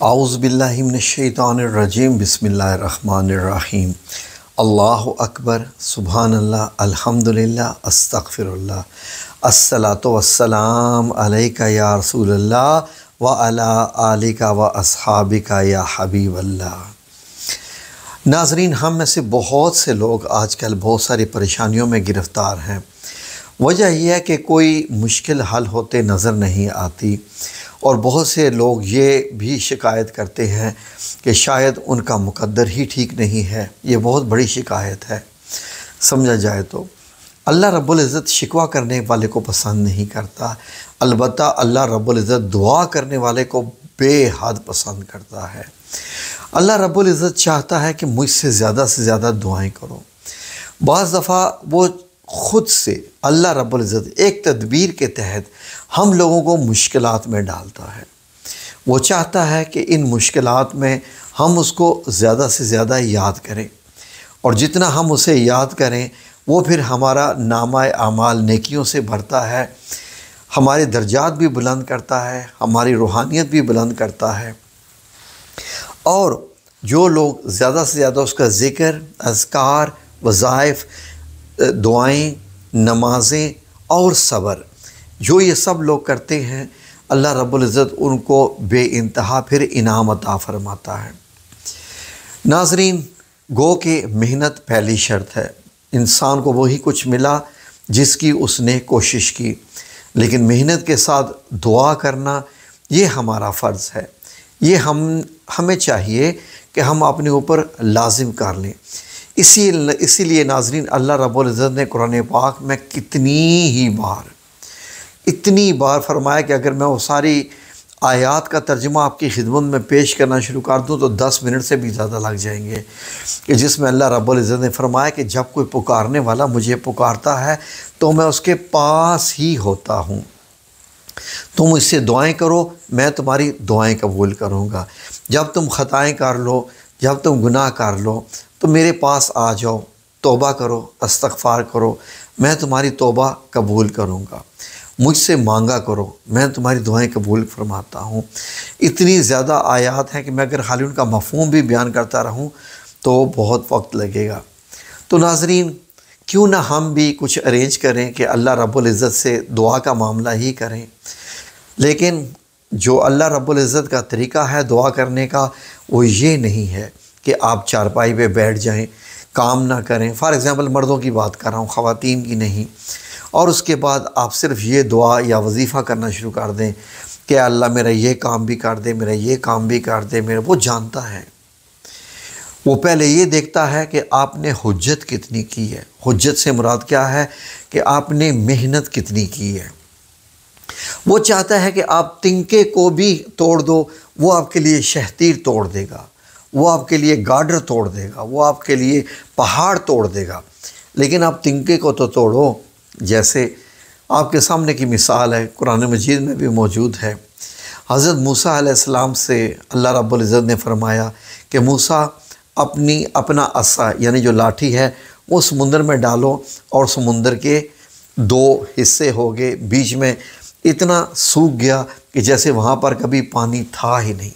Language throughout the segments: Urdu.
اعوذ باللہ من الشیطان الرجیم بسم اللہ الرحمن الرحیم اللہ اکبر سبحان اللہ الحمدللہ استغفر اللہ الصلاۃ والسلام علیک یا رسول اللہ وعلی آلک و اصحابک یا حبیب اللہ۔ ناظرین، ہم میں سے بہت سے لوگ آج کل بہت ساری پریشانیوں میں گرفتار ہیں۔ وجہ یہ ہے کہ کوئی مشکل حل ہوتے نظر نہیں آتی، اور بہت سے لوگ یہ بھی شکایت کرتے ہیں کہ شاید ان کا مقدر ہی ٹھیک نہیں ہے۔ یہ بہت بڑی شکایت ہے سمجھا جائے تو۔ اللہ رب العزت شکوہ کرنے والے کو پسند نہیں کرتا، البتہ اللہ رب العزت دعا کرنے والے کو بے حد پسند کرتا ہے۔ اللہ رب العزت چاہتا ہے کہ مجھ سے زیادہ دعائیں کرو۔ بعض دفعہ وہ خود سے اللہ رب العزت ایک تدبیر کے تحت ہم لوگوں کو مشکلات میں ڈالتا ہے۔ وہ چاہتا ہے کہ ان مشکلات میں ہم اس کو زیادہ سے زیادہ یاد کریں، اور جتنا ہم اسے یاد کریں وہ پھر ہمارا نامہ اعمال نیکیوں سے بھرتا ہے، ہمارے درجات بھی بلند کرتا ہے، ہماری روحانیت بھی بلند کرتا ہے۔ اور جو لوگ زیادہ سے زیادہ اس کا ذکر، اذکار، وظائف، دعائیں، نمازیں اور صبر، جو یہ سب لوگ کرتے ہیں، اللہ رب العزت ان کو بے انتہا پھر انعام عطا فرماتا ہے۔ ناظرین، گو کہ محنت پہلی شرط ہے۔ انسان کو وہی کچھ ملا جس کی اس نے کوشش کی، لیکن محنت کے ساتھ دعا کرنا یہ ہمارا فرض ہے۔ یہ ہمیں چاہیے کہ ہم اپنے اوپر لازم کر لیں۔ اسی لیے ناظرین، اللہ رب العزت نے قرآن پاک میں اتنی بار فرمایا کہ اگر میں وہ ساری آیات کا ترجمہ آپ کی خدمت میں پیش کرنا شروع کر دوں تو 10 منٹ سے بھی زیادہ لگ جائیں گے، کہ جس میں اللہ رب العزت نے فرمایا کہ جب کوئی پکارنے والا مجھے پکارتا ہے تو میں اس کے پاس ہی ہوتا ہوں۔ تم اس سے دعائیں کرو، میں تمہاری دعائیں قبول کروں گا۔ جب تم خطائیں کر لو، جب تم گناہ کر لو تو میرے پاس آ جاؤ، توبہ کرو، استغفار کرو، میں تمہاری توبہ قبول کروں گا۔ مجھ سے مانگا کرو، میں تمہاری دعائیں قبول فرماتا ہوں۔ اتنی زیادہ آیات ہیں کہ میں اگر خالی ان کا مفہوم بھی بیان کرتا رہوں تو بہت وقت لگے گا۔ تو ناظرین، کیوں نہ ہم بھی کچھ ارینج کریں کہ اللہ رب العزت سے دعا کا معاملہ ہی کریں۔ لیکن جو اللہ رب العزت کا طریقہ ہے دعا کرنے کا، وہ یہ نہیں ہے کہ آپ چارپائی پہ بیٹھ جائیں، کام نہ کریں۔ فار ایگزامپل مردوں کی بات کر رہا ہوں، خواتین کی نہیں۔ اور اس کے بعد آپ صرف یہ دعا یا وظیفہ کرنا شروع کر دیں کہ اللہ میرا یہ کام بھی کر دے، میرا یہ کام بھی کر دے۔ وہ جانتا ہے، وہ پہلے یہ دیکھتا ہے کہ آپ نے حجت کتنی کی ہے۔ حجت سے مراد کیا ہے؟ کہ آپ نے محنت کتنی کی ہے۔ وہ چاہتا ہے کہ آپ تنکے کو بھی توڑ دو، وہ آپ کے لیے شہتیر توڑ دے گا، وہ آپ کے لیے گاڈر توڑ دے گا، وہ آپ کے لیے پہاڑ توڑ دے گا۔ لیکن آپ تنکے کو تو توڑو۔ جیسے آپ کے سامنے کی مثال ہے، قرآن مجید میں بھی موجود ہے۔ حضرت موسیٰ علیہ السلام سے اللہ رب العزت نے فرمایا کہ موسیٰ اپنا عصا یعنی جو لاٹھی ہے وہ سمندر میں ڈالو، اور سمندر کے 2 حصے ہو گئے، بیچ میں اتنا سوکھ گیا کہ جیسے وہاں پر کبھی پانی تھا ہی نہیں۔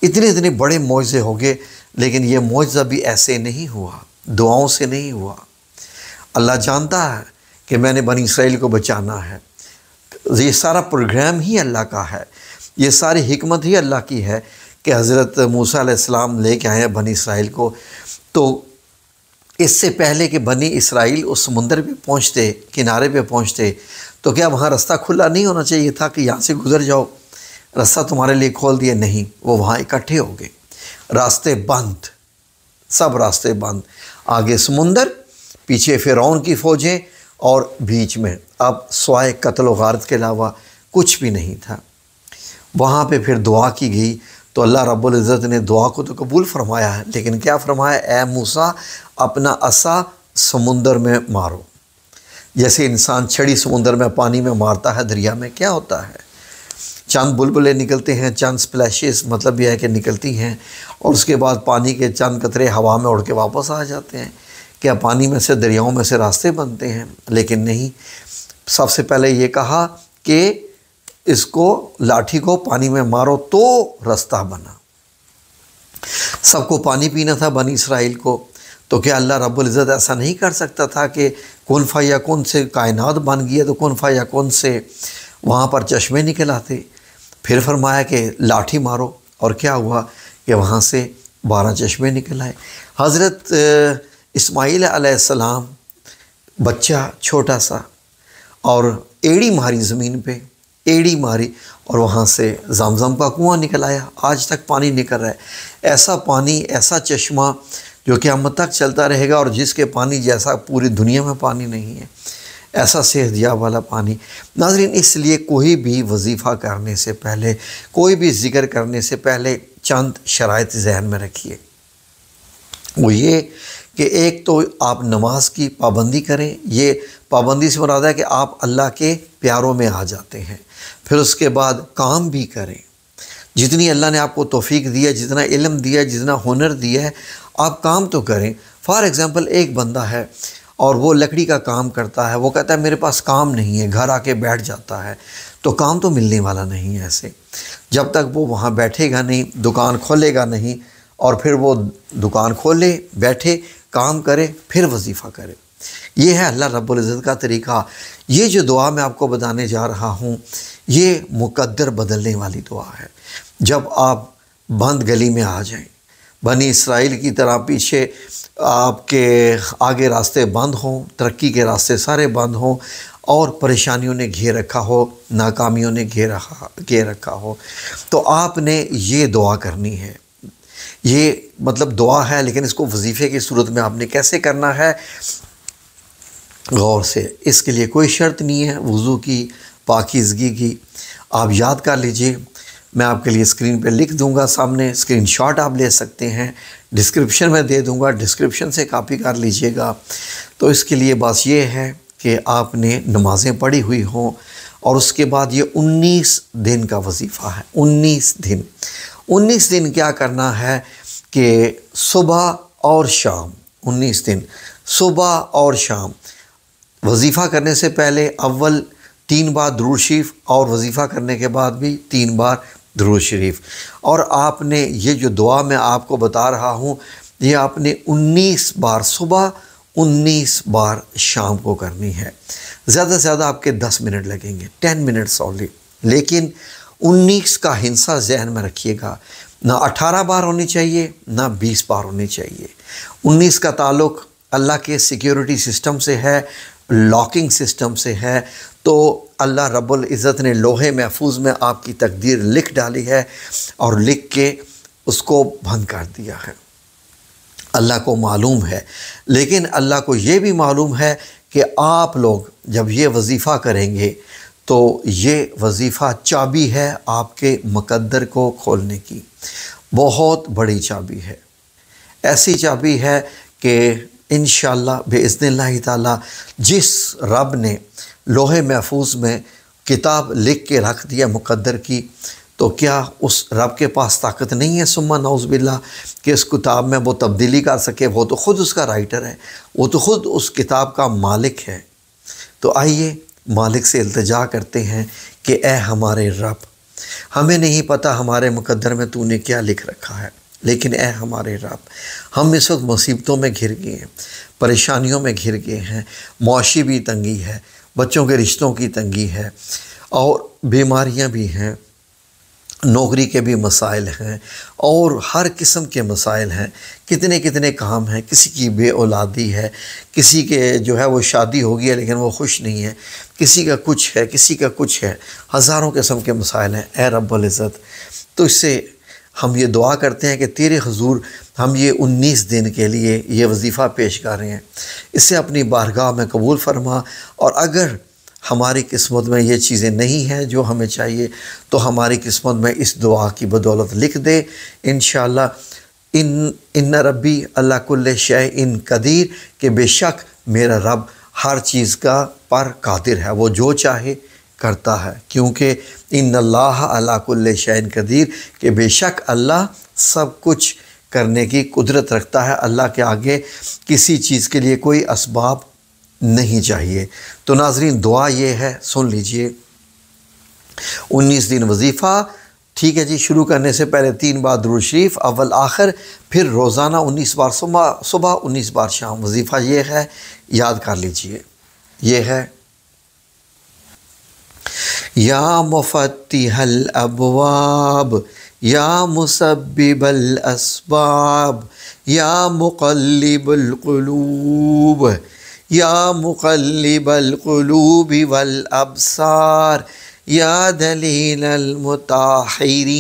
اتنے بڑے معجزے ہو گئے، لیکن یہ معجزہ بھی ایسے نہیں ہوا، دعاؤں سے نہیں ہوا۔ اللہ جانتا ہے کہ میں نے بنی اسرائیل کو بچانا ہے۔ یہ سارا پروگرام ہی اللہ کا ہے، یہ ساری حکمت ہی اللہ کی ہے کہ حضرت موسیٰ علیہ السلام لے کے آئے ہیں بنی اسرائیل کو۔ تو اس سے پہلے کہ بنی اسرائیل اس سمندر پہ پہنچتے، کنارے پہ پہنچتے، تو کیا وہاں رستہ کھلا نہیں ہونا چاہیے تھا کہ یہاں سے گزر جاؤ، رستہ تمہارے لیے کھول دیا؟ نہیں، وہ وہاں اکٹھے ہو گئے، راستے بند، سب راستے بند۔ آگے سمندر، پیچھے فرعون کی فوجیں، اور بیچ میں اب سوائے قتل و غارت کے علاوہ کچھ بھی نہیں تھا۔ وہاں پہ پھر دعا کی گئی تو اللہ رب العزت نے دعا کو تو قبول فرمایا ہے، لیکن کیا فرمایا؟ اے موسیٰ، اپنا عصا سمندر میں مارو۔ جیسے انسان چھڑی سمندر میں پانی میں مارتا ہے، دریا میں کیا ہوتا ہے؟ چند بلبلے نکلتے ہیں، چند سپلیشز، مطلب یہ ہے کہ نکلتی ہیں، اور اس کے بعد پانی کے چند قطرے ہوا میں اڑ کے واپس آ جاتے ہیں۔ کیا پانی میں سے، دریاؤں میں سے راستے بنتے ہیں؟ لیکن نہیں، سب سے پہلے یہ کہا کہ اس کو لاٹھی کو پانی میں مارو تو راستہ بنا۔ سب کو پانی پینا تھا بنی اسرائیل کو، تو کیا اللہ رب العزت ایسا نہیں کر سکتا تھا کہ کن فیکون سے کائنات بن گئی ہے تو کن فیکون سے وہاں پر چشمے نکل آتے؟ پھر فرمایا کہ لاٹھی مارو، اور کیا ہوا کہ وہاں سے 12 چشمے نکل آئے۔ حضرت اسماعیل علیہ السلام بچہ چھوٹا سا، اور ایڑی ماری زمین پہ، ایڑی ماری، اور وہاں سے زمزم کا کنواں نکل آیا۔ آج تک پانی نکل رہا ہے، ایسا پانی، ایسا چشمہ جو قیامت تک چلتا رہے گا، اور جس کے پانی جیسا پوری دنیا میں پانی نہیں ہے، ایسا صحت یاب والا پانی۔ ناظرین، اس لیے کوئی بھی وظیفہ کرنے سے پہلے، کوئی بھی ذکر کرنے سے پہلے چند شرائط ذہن میں رکھیے۔ وہ یہ کہ ایک تو آپ نماز کی پابندی کریں، یہ پابندی سے مراد ہے کہ آپ اللہ کے پیاروں میں آ جاتے ہیں۔ پھر اس کے بعد کام بھی کریں، جتنی اللہ نے آپ کو توفیق دیا، جتنا علم دیا، جتنا ہنر دیا ہے، آپ کام تو کریں۔ فار ایگزامپل، ایک بندہ ہے اور وہ لکڑی کا کام کرتا ہے، وہ کہتا ہے میرے پاس کام نہیں ہے، گھر آ کے بیٹھ جاتا ہے، تو کام تو ملنے والا نہیں ہے ایسے، جب تک وہ وہاں بیٹھے گا نہیں، دکان کھولے گا نہیں، اور پھر وہ دکان کھولے، بیٹھے، کام کرے، پھر وظیفہ کرے۔ یہ ہے اللہ رب العزت کا طریقہ۔ یہ جو دعا میں آپ کو بتانے جا رہا ہوں، یہ مقدر بدلنے والی دعا ہے۔ جب آپ بند گلی میں آ جائیں، بنی اسرائیل کی طرح پیچھے آپ کے آگے راستے بند ہوں، ترقی کے راستے سارے بند ہوں، اور پریشانیوں نے گھیر رکھا ہو، ناکامیوں نے گھیر رکھا ہو، تو آپ نے یہ دعا کرنی ہے۔ یہ مطلب دعا ہے، لیکن اس کو وظیفے کی صورت میں آپ نے کیسے کرنا ہے، غور سے۔ اس کے لیے کوئی شرط نہیں ہے وضو کی، پاکیزگی کی۔ آپ یاد کر لیجئے، میں آپ کے لیے اسکرین پہ لکھ دوں گا سامنے، اسکرین شاٹ آپ لے سکتے ہیں، ڈسکرپشن میں دے دوں گا، ڈسکرپشن سے کاپی کر لیجئے گا۔ تو اس کے لیے بس یہ ہے کہ آپ نے نمازیں پڑھی ہوئی ہوں، اور اس کے بعد یہ 19 دن کا وظیفہ ہے۔ 19 دن کیا کرنا ہے کہ صبح اور شام، 19 دن صبح اور شام وظیفہ کرنے سے پہلے اول 3 بار درود شریف، اور وظیفہ کرنے کے بعد بھی 3 بار درود شریف۔ اور آپ نے یہ جو دعا میں آپ کو بتا رہا ہوں، یہ آپ نے 19 بار صبح، 19 بار شام کو کرنی ہے۔ زیادہ سے زیادہ آپ کے 10 منٹ لگیں گے، 10 منٹس اونلی، لیکن 19 کا ہنسا ذہن میں رکھیے گا۔ نہ 18 بار ہونی چاہیے، نہ 20 بار ہونی چاہیے۔ 19 کا تعلق اللہ کے سیکیورٹی سسٹم سے ہے، لاکنگ سسٹم سے ہے۔ تو اللہ رب العزت نے لوح محفوظ میں آپ کی تقدیر لکھ ڈالی ہے، اور لکھ کے اس کو بند کر دیا ہے۔ اللہ کو معلوم ہے، لیکن اللہ کو یہ بھی معلوم ہے کہ آپ لوگ جب یہ وظیفہ کریں گے تو یہ وظیفہ چابی ہے آپ کے مقدر کو کھولنے کی، بہت بڑی چابی ہے۔ ایسی چابی ہے کہ انشاءاللہ بِإِذْنِ اللہ تعالیٰ جس رب نے لوح محفوظ میں کتاب لکھ کے رکھ دیا مقدر کی، تو کیا اس رب کے پاس طاقت نہیں ہے ثم نعوذ باللہ کہ اس کتاب میں وہ تبدیلی کر سکے؟ وہ تو خود اس کا رائٹر ہے، وہ تو خود اس کتاب کا مالک ہے۔ تو آئیے مالک سے التجا کرتے ہیں کہ اے ہمارے رب، ہمیں نہیں پتہ ہمارے مقدر میں تو نے کیا لکھ رکھا ہے، لیکن اے ہمارے رب، ہم اس وقت مصیبتوں میں گھر گئے ہیں، پریشانیوں میں گھر گئے ہیں، معاشی بھی تنگی ہے، بچوں کے رشتوں کی تنگی ہے، اور بیماریاں بھی ہیں، نوکری کے بھی مسائل ہیں، اور ہر قسم کے مسائل ہیں، کتنے کام ہیں، کسی کی بے اولادی ہے، کسی کے جو ہے وہ شادی ہو گئی ہے لیکن وہ خوش نہیں ہے، کسی کا کچھ ہے، کسی کا کچھ ہے، ہزاروں قسم کے مسائل ہیں۔ اے رب العزت، تو اس سے ہم یہ دعا کرتے ہیں کہ تیرے حضور ہم یہ 19 دن کے لیے یہ وظیفہ پیش کر رہے ہیں، اسے اپنی بارگاہ میں قبول فرما، اور اگر ہماری قسمت میں یہ چیزیں نہیں ہیں جو ہمیں چاہیے، تو ہماری قسمت میں اس دعا کی بدولت لکھ دے انشاءاللہ۔ ان ربی اللہ کل شیء قدیر، کہ بے شک میرا رب ہر چیز کا پر قادر ہے، وہ جو چاہے کرتا ہے، کیونکہ ان اللہ علی کل شیء قدیر، کہ بے شک اللہ سب کچھ کرنے کی قدرت رکھتا ہے۔ اللہ کے آگے کسی چیز کے لیے کوئی اسباب نہیں چاہیے۔ تو ناظرین، دعا یہ ہے، سن لیجئے، 19 دن وظیفہ، ٹھیک ہے جی، شروع کرنے سے پہلے 3 بار درود شریف اول آخر، پھر روزانہ 19 بار صبح 19 بار شام۔ وظیفہ یہ ہے، یاد کر لیجئے، یہ ہے: یا مفتح الابواب، یا مسبب الاسباب، یا مقلب القلوب، یا مقلب القلوب والابصار، یا دلیل المتاحرین،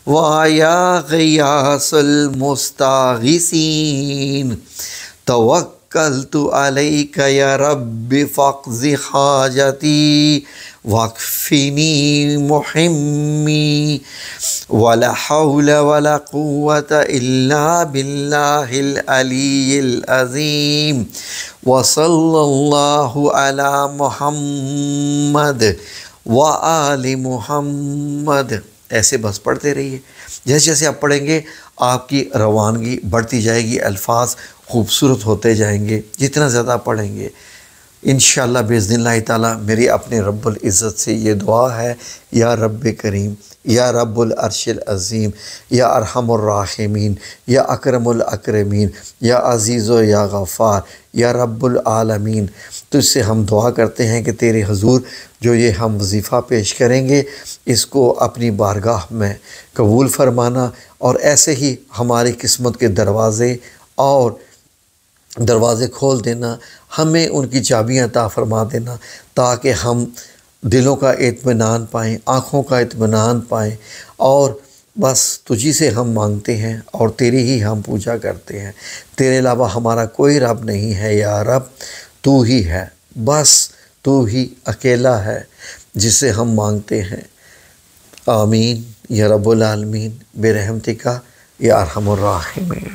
ویا غیاث المستغیثین، توکلت علیک یا رب فاقض حاجتی واکفنی محمی، ولا حول ولا قوة الا باللہ العلی العظیم، وصلی اللہ علی محمد وآل محمد۔ ایسے بس پڑھتے رہیے، جیسے جیسے آپ پڑھیں گے آپ کی روانگی بڑھتی جائے گی، الفاظ خوبصورت ہوتے جائیں گے جتنا زیادہ پڑھیں گے۔ انشاءاللہ باذن اللہ تعالیٰ میری اپنے رب العزت سے یہ دعا ہے: یا رب کریم، یا رب العرش العظیم، یا ارحم الراحمین، یا اکرم الاکرمین، یا عزیز و یا غفار، یا رب العالمین، تجھ سے ہم دعا کرتے ہیں کہ تیرے حضور جو یہ ہم وظیفہ پیش کریں گے اس کو اپنی بارگاہ میں قبول فرمانا، اور ایسے ہی ہماری قسمت کے دروازے کھول دینا، ہمیں ان کی چابیاں عطا فرما دینا، تاکہ ہم دلوں کا اطمینان پائیں، آنکھوں کا اطمینان پائیں، اور بس تجھی سے ہم مانگتے ہیں اور تیری ہی ہم پوجا کرتے ہیں۔ تیرے علاوہ ہمارا کوئی رب نہیں ہے یا رب، تو ہی ہے، بس تو ہی اکیلا ہے جس سے ہم مانگتے ہیں۔ آمین یا رب العالمین برحمتک یا ارحم الراحمین۔